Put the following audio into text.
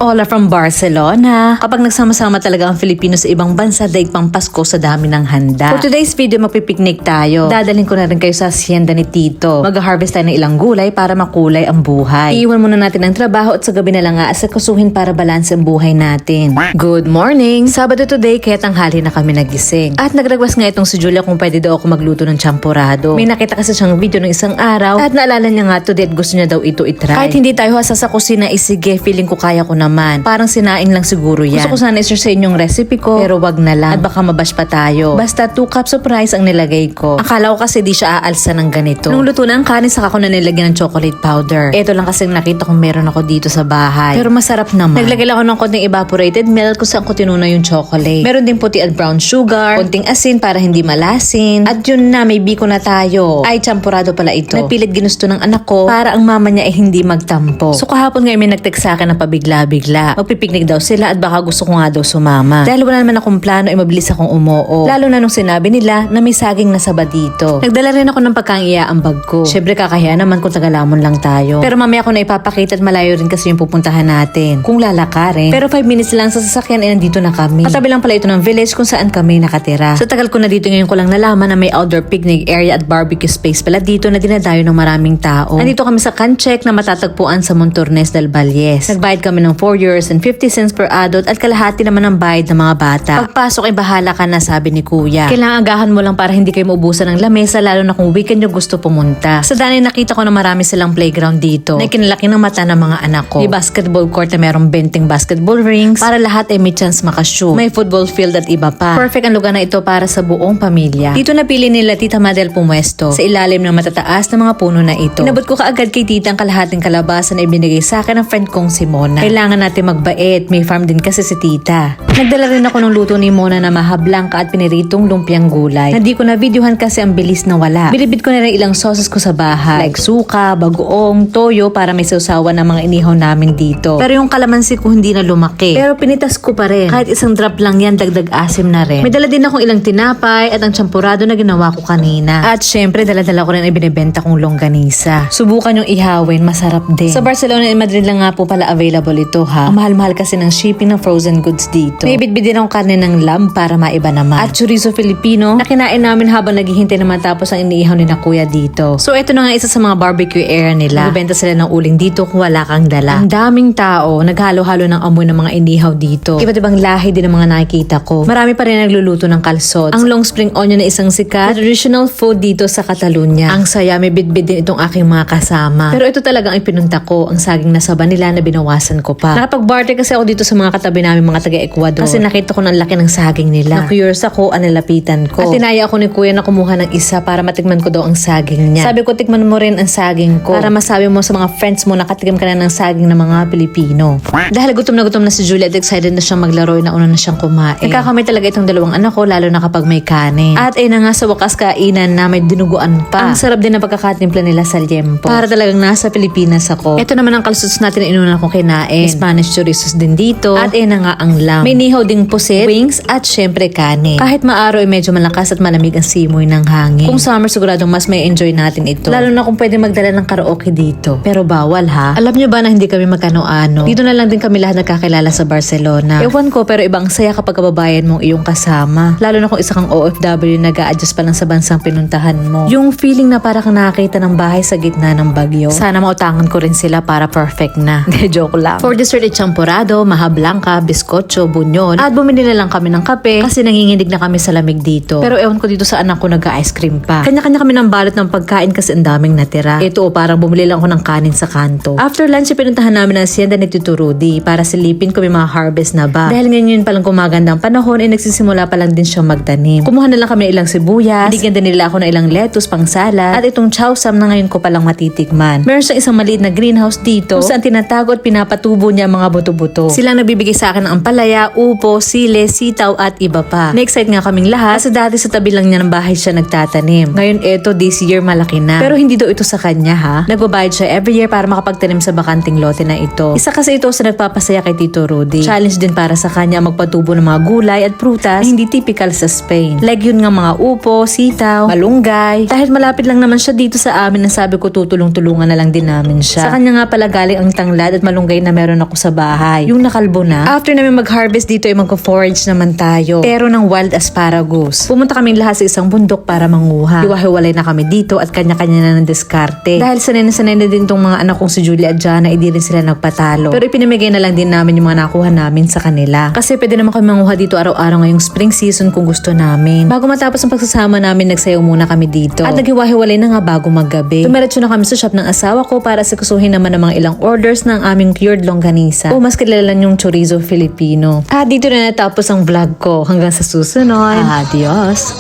Hola from Barcelona. Kapag nagsama-sama talaga ang Filipino sa ibang bansa, daig pang Pasko sa dami ng handa. For today's video, magpipiknik tayo. Dadalhin ko na rin kayo sa hacienda ni Tito. Mag-harvest tayo ng ilang gulay para makulay ang buhay. Iiwan muna natin ang trabaho at sa gabi na lang aasikusuhin para balance ang buhay natin. Good morning! Sabado today, kaya tanghali na kami nagising. At nag-request nga itong si Julia kung pwede daw ako magluto ng champurrado. May nakita kasi siyang video ng isang araw at naalala niya nga today at gusto niya daw ito itry. Kahit hindi tayo hasa sa kusina, sige, feeling ko kaya ko naman. Parang sinaing lang siguro yan. Gusto ko sana i-share sa inyong recipe ko, pero wag na lang. At baka mabash pa tayo. Basta 2 cups of rice ang nilagay ko. Akala ko kasi di siya aalsa ng ganito. Nung luto na ang kanin, saka ko na nilagyan ng chocolate powder. Ito lang kasi nakita kong meron ako dito sa bahay. Pero masarap naman. Naglagay lang ako ng konting evaporated milk kung saan ko tinuna yung chocolate. Meron din puti at brown sugar, konting asin para hindi malasin. At yun na, may biko na tayo. Ay, champurado pala ito. Napilit ginusto ng anak ko para ang mama niya ay hindi magtampo. So kahapon nga may nag-text sa akin na pabigla-bigla. Magpipiknik daw sila at baka gusto ko nga daw sumama. Dahil wala naman akong plano ay mabilis akong umuo. Lalo na nung sinabi nila na may saging na saba dito. Nagdala rin ako ng pagkain iaambag ko. Syempre kakahiya naman kung tagalamon lang tayo. Pero mamaya ko na ipapakita at malayo rin kasi yung pupuntahan natin. Kung lalakarin. Pero 5 minutes lang sa sasakyan ay nandito na kami. Katabi lang pala ito ng village kung saan kami nakatira. Sa tagal ko na dito ngayon ko lang nalaman na may outdoor picnic area at barbecue space pala dito na dinadayo ng maraming tao. Nandito kami sa Kanchek na matatagpuan sa Montornes del Valles. Nagbayad kami ng 4 euros and 50 cents per adult at kalahati naman ang bayad ng mga bata. Pagpasok ay bahala ka na, sabi ni Kuya. Kailangan agahan mo lang para hindi kayo maubusan ng lamesa lalo na kung weekend nyo gusto pumunta. Sa daan nakita ko na marami silang playground dito na ikinalaki ng mata ng mga anak ko. May basketball court na merong 20 basketball rings para lahat ay may chance makashoot. May football field at iba pa. Perfect ang lugar na ito para sa buong pamilya. Dito napili nila Tita Madel pumuesto sa ilalim ng matataas na mga puno na ito. Inabot ko kaagad kay Tita ang kalahating kalabasa na ibinigay sa akin ng friend kong si Mona. Kailangan natin magbait. May farm din kasi si Tita. Nagdala rin ako ng luto ni Mona na maha blanca at piniritong lumpiang gulay. Hindi ko na videohan kasi ang bilis na wala. Bilibid ko na rin ilang sauces ko sa bahay. Like suka, bagoong, toyo para may sausawan ng mga inihaw namin dito. Pero yung kalamansi ko hindi na lumaki. Pero pinitas ko pa rin. Kahit isang drop lang yan, dagdag asim na rin. May dala din akong ilang tinapay at ang champurado na ginawa ko kanina. At syempre, dala-dala ko rin ay binibenta kong longganisa. Subukan yung ihawin, masarap din. Sa Barcelona and Madrid lang nga po pala available ito ha. Ang mahal-mahal kasi ng shipping ng frozen goods dito. May bitbit din akong karne ng lamb para maiba naman. At chorizo Filipino na kinain namin habang naghihintay na matapos ang iniihaw ni na Kuya dito. So ito na nga isa sa mga barbecue area nila. Nagbenta sila ng uling dito kung wala kang dala. Ang daming tao, naghalo-halo ng amoy ng mga inihaw dito. Iba't ibang lahi din ang mga nakikita ko. Marami pa rin nagluluto ng kalsot. Ang long spring onion na isang sikat, traditional food dito sa Catalunya. Ang saya, may bitbit din itong aking mga kasama. Pero ito talagang ipinunta ko, ang saging na saba nila na binawasan ko pa. Nakapag-barter kasi ako dito sa mga katabi namin mga taga-Ecuador. Kasi nakita ko ng laki ng saging nila. Na-curious ako, analapitan ko. At tinaya ako ni Kuya na kumuha ng isa para matikman ko daw ang saging niya. Sabi ko, tikman mo rin ang saging ko. Para masabi mo sa mga friends mo nakatikim ka na ng saging ng mga Pilipino. Dahil gutom na si Julia at excited na siyang maglaro, nauna na siyang kumain. Nagkakamay talaga itong dalawang anak ko, lalo na kapag may kanin. At ay na nga sa wakas kainan na may dinuguan pa. Ang sarap din ng pagkakatimpla nila sa liempo. Para talagang nasa Pilipinas ako. Ito naman ang kalsuts natin na inuna kong kinain. Spanish chorizos din dito. At ay na nga ang lamb. May nihaw ding pusit, wings, at syempre kanin. Kahit maaraw ay medyo malakas at malamig ang simoy ng hangin. Kung summer siguradong mas may enjoy natin ito. Lalo na kung pwede magdala ng karaoke dito. Pero bawal ha. Alam nyo ba na hindi kami magkano-ano? Dito na lang din kami lahat nagkakilala sa Barcelona. Ewan ko pero ibang saya kapag kababayan mong iyong kasama. Lalo na kung isa kang OFW nag-a-adjust pa lang sa bansang pinuntahan mo. Yung feeling na para kang nakakita ng bahay sa gitna ng bagyo. Sana mautangan ko rin sila para perfect na. Joke lang. For dessert ay champurado, maha blanca, biskotso, bunyon. At bumili na lang kami ng kape kasi nanginginig na kami sa lamig dito. Pero ewan ko dito sa anak ko nag-ice cream pa. Kanya-kanya kami ng balot ng pagkain kasi ang daming natira. Ito parang bumili lang ako ng kanin sa kanto. After lunch, pinuntahan namin ang hacienda ni Tito Rudy para silipin kung may mga harvest na ba. Dahil ngayon palang gumagandang panahon ay nagsisimula pa lang din siyang magtanim. Kumuha na lang kami ng ilang sibuyas, binigyan din nila ako ng ilang lettuce pang salad at itong chowsam na ngayon ko palang matitikman. Meron siyang isang maliit na greenhouse dito kung saan tinatago at pinapatubo niya ang mga buto-buto. Silang nagbibigay sa akin ng ampalaya, upo, sile, sitaw at iba pa. Na-excite nga kaming lahat kasi dati sa tabi lang niya ng bahay siya nagtatanim. Ngayon this year malaki na. Pero hindi daw ito sa kanya ha. Nagbabayad siya every year para makapagtanim sa bakanting lote na ito. Isa kasi ito sa nagpapasaya kay Tito Rudy. Challenge din para sa kanya magpatubo ng mga gulay at prutas na hindi typical sa Spain. Like yun nga mga upo, sitaw, malunggay. Dahil malapit lang naman siya dito sa amin, nasabi ko tutulong-tulungan na lang din namin siya. Sa kanya nga pala galing ang tanglad at malunggay na meron ako ko sa bahay. Yung nakalbo na. After namin mag-harvest dito ay magko-forage naman tayo. Pero ng wild asparagus. Pumunta kaming lahat sa isang bundok para manguha. Hiwa-hiwalay na kami dito at kanya-kanya na ng diskarte. Dahil sanay na din tong mga anak kong si Julie at Jana, hindi rin sila nagpatalo. Pero ipinamigay na lang din namin yung mga nakuha namin sa kanila. Kasi pwede naman kami manguha dito araw-araw ngayong spring season kung gusto namin. Bago matapos ang pagsasama namin, nagsayaw muna kami dito. At naghiwa-hiwalay na nga bago maggabi. Tumiretso na kami sa shop ng asawa ko para sikusuhin naman ang mga ilang orders ng aming cured longganisa. O mas kilala yung chorizo Filipino. Dito na natapos ang vlog ko. Hanggang sa susunod. Adios!